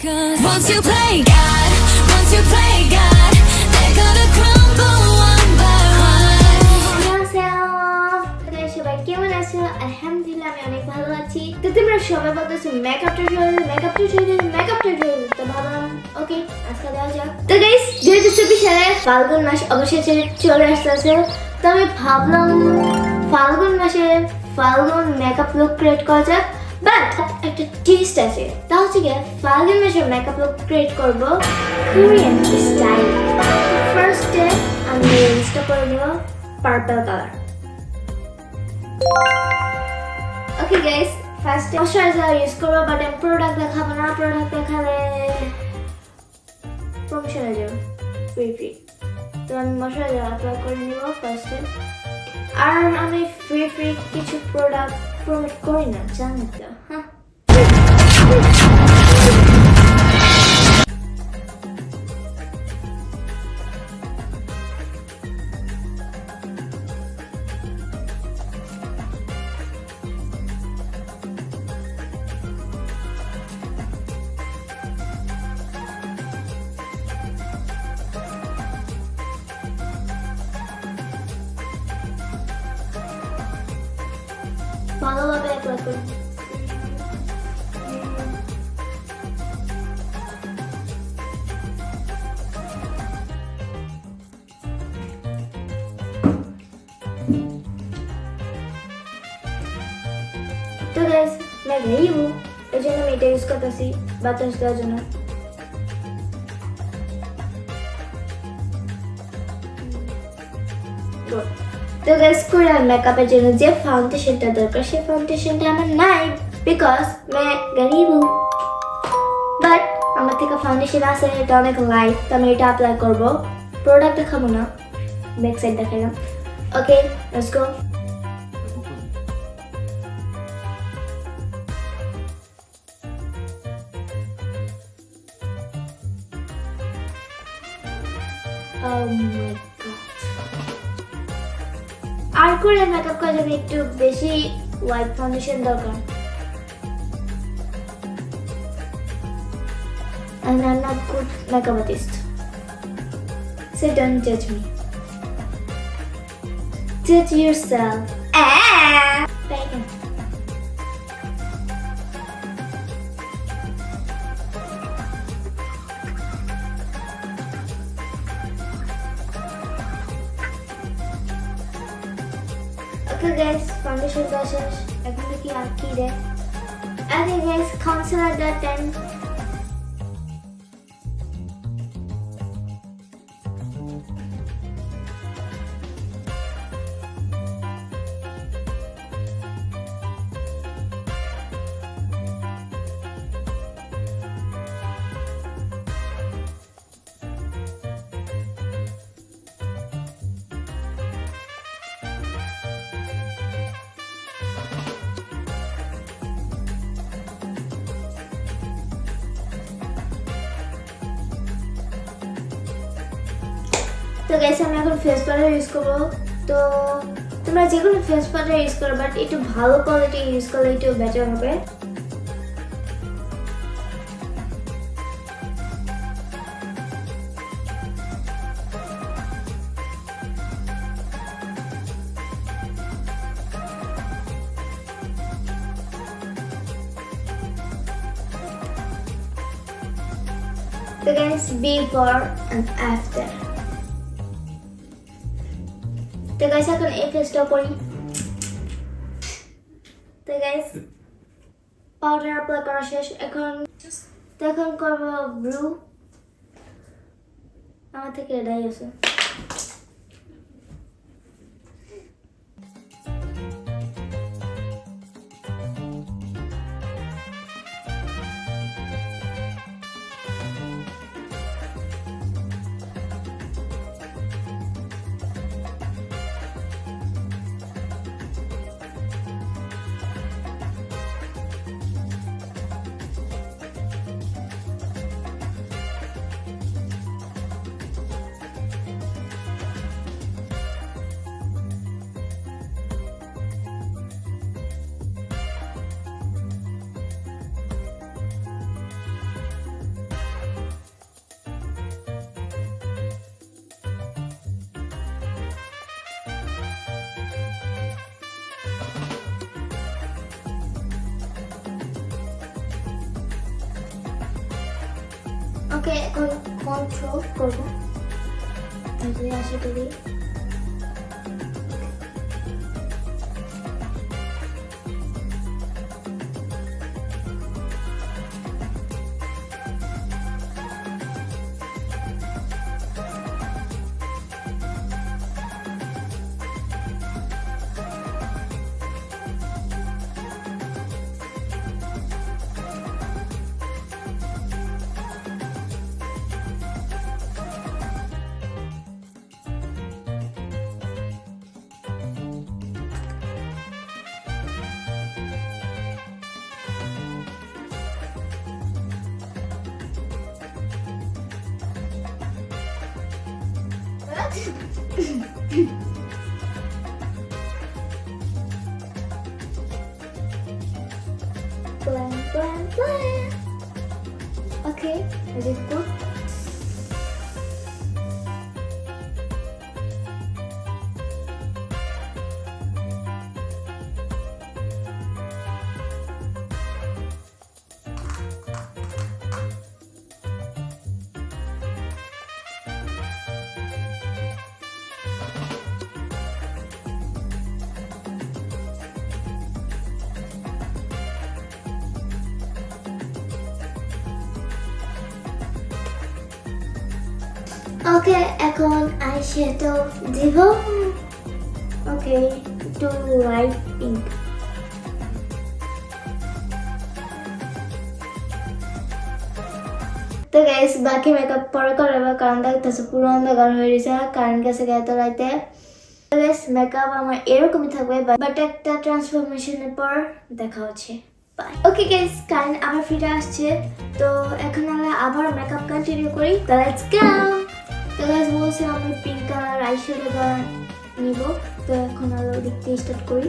'Cause once you play God, once you play God, they're gonna crumble one by one. 안녕하세요. তোমরা সবাই কেমন আছো? আলহামদুলিল্লাহ আমি অনেক ভালো আছি। তো তোমরা সবাই বলতেছো মেকআপ টিউটোরিয়াল তো ভাবলাম ওকে আজকে দেওয়া যাক। তো গাইস 2024 সালে ফাল্গুন মাস অবশেষে চলে আসতেছে। তো আমি ভাবলাম ফাল্গুন মাসে ফাল্গুন মেকআপ লুক ক্রিয়েট করা যাক। বাট একটা টিস্ট আছে, তা হচ্ছে গিয়ে ফাল্গুন মাসে মেকআপ লুক ক্রিয়েট করব কোরিয়ান স্টাইল। ফার্স্টে আমি ইউজটা করে নেব purple colour. Okay guys, first moisturiser use করব, বাট আমি প্রোডাক্ট দেখাবো না। প্রোডাক্ট দেখালে প্রমোশন হয়ে যাবে ফ্রি। তো আমি ময়শ্চারাইজার অ্যাপ্লাই করে নিব ফার্স্টে। আর আমি ফ্রি কিছু প্রোডাক্ট প্রমোট করি না, জানেন তো? হ্যাঁ, ভালোভাবে অ্যাপ্লাই করি। তো গাইস मैं गई हूँ, এই জন্য আমি এটা ইউজ করতেছি বাতাস দেওয়ার জন্য। তো গাইস কোরিয়ান মেকআপের জন্য যে ফাউন্ডেশনটা দরকার সেই ফাউন্ডেশনটা আমার নাই, বিকজ मैं गरीब हूँ। বাট আমার থেকে ফাউন্ডেশন আছে, এটা অনেক লাইট, তো আমি এটা অ্যাপ্লাই করব। প্রোডাক্ট দেখাবো না, ব্যাক সাইড দেখালাম। Okay let's go. আর কোরিয়ান মেকআপ করার জন্য একটু বেশি হোয়াইট ফাউন্ডেশন দরকার। And I'm not good makeup artist, so don't judge me. Judge yourself. Bacon. Okay guys, foundation brushes. এখন দেখি আর কি দেয়। Okay guys, concealer that time. তো গাইস আমি এখন ফেস পাউডার ইউজ করব। তো তোমরা যে কোনো ফেস পাউডার ইউজ করো, বাট একটু ভালো কোয়ালিটি ইউজ করলে একটু বেটার হবে। তো গাইস before and after. তো গাইস এখন এই ফেসটা করি। তো গাইস পাউডার অ্যাপ্লাই করা শেষ। এখন করবো ব্লু। আমার থেকে এটাই আছে। ওকে, এখন কন্ট্রোল করবো। তাহলে আশা করি plan. Okay, is it good? ওকে, এখন আইশ্যাডো দিব। ওকে, একটু লাইট পিঙ্ক। তো গাইস, বাকি মেকআপ পরে করাবো, কারণ দেখতেছে পুরো অন্ধকার হয়ে গেছে, কারেন্ট গেছে এত রাইতে। তো গাইস, মেকআপ আমার এরকমই থাকবে, বাট একটা ট্রান্সফরমেশনের পর দেখা হচ্ছে। ওকে গাইস, কারেন্ট আবার ফিরে আসছে, তো এখন আমরা আবার মেকআপ কন্টিনিউ করি। তো লেটস গো। তো গাইস, বলছি আমি পিঙ্ক কালার আইশ্যাডো নিব, তো এখন আলো দেখতে স্টার্ট করি।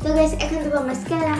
তো গাইস, এখন দেবো মাস্কারা।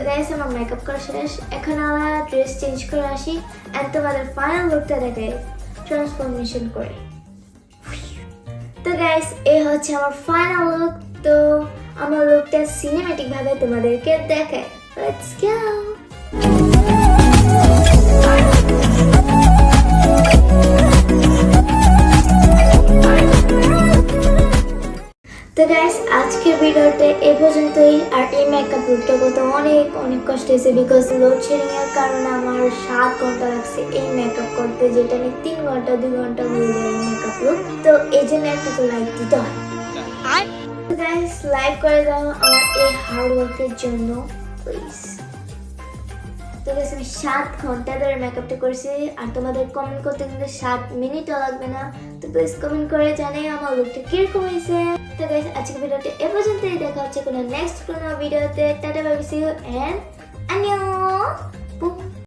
গাইস আমার মেকআপ করা শেষ, এখন আমরা ড্রেস চেঞ্জ করে আসি এন্ড তোমাদের ফাইনাল লুকটা দেখাই ট্রান্সফরমেশন করে। তো গাইস এই হচ্ছে আমার ফাইনাল লুক। তো আমার লুকটা সিনেম্যাটিক ভাবে তোমাদেরকে দেখাই। Let's go. তো গাইস আজকের ভিডিওতে এই পর্যন্তই। আর এই মেকআপ লুকটা করতে অনেক অনেক কষ্ট হয়েছে, বিকজ লোডশেডিং এর কারণে আমার 7 ঘন্টা লাগছে এই মেকআপ করতে, যেটা নিয়ে 3 ঘন্টা 2 ঘন্টা হয়ে যায় মেকআপ লুক। তো এই জন্য একটা তো লাইক দিতে হয়। তো গাইস লাইক করে দাও আমার এই হার্ড ওয়ার্কের জন্য প্লিজ। তো গাইস আমি 7 ঘন্টা ধরে মেকআপটা করেছি, আর তোমাদের কমেন্ট করতে কিন্তু 7 মিনিটও লাগবে না। তো প্লিজ কমেন্ট করে জানাই আমার লুকটা কিরকম হয়েছে। তো গাইস আজকের ভিডিওটা এ পর্যন্তই, দেখা হচ্ছে কোনো নেক্সট কোনো ভিডিওতে। Tata bye, see you and আন্নিয়ং।